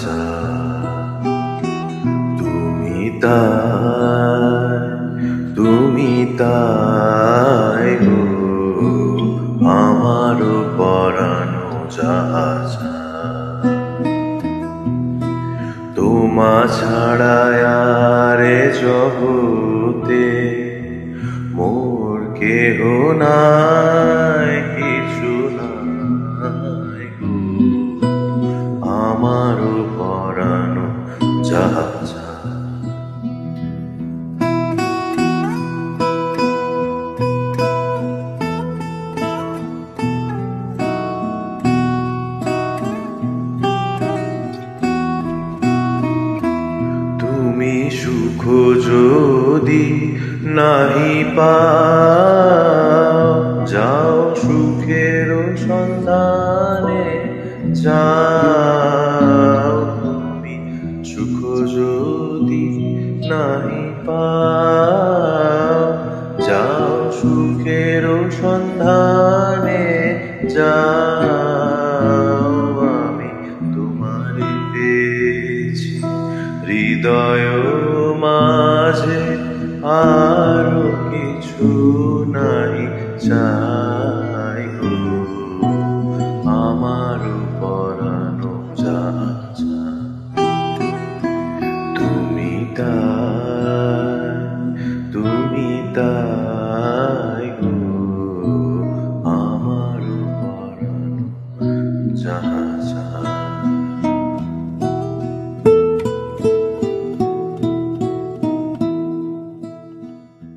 যাহা তুমি তাই গো আমার পরানো যাহা তোমা ছাড়া আরে জগতে মোর কেহ নাই, কিছু নাই গো আমার পরানো যাহা তুমি সুখ যদি নাহি পাও, যাও সুখের সন্ধানে যাও। তুমি সুখ যদি নাহি পাও, যাও সুখের সন্ধানে যাও। আমি তোমারে পেয়েছি হৃদয় মাঝে, আরো কিছু নাই চাই গো আমার পরানো যাহা তুমি তাই গো আমার পরানো যাহা।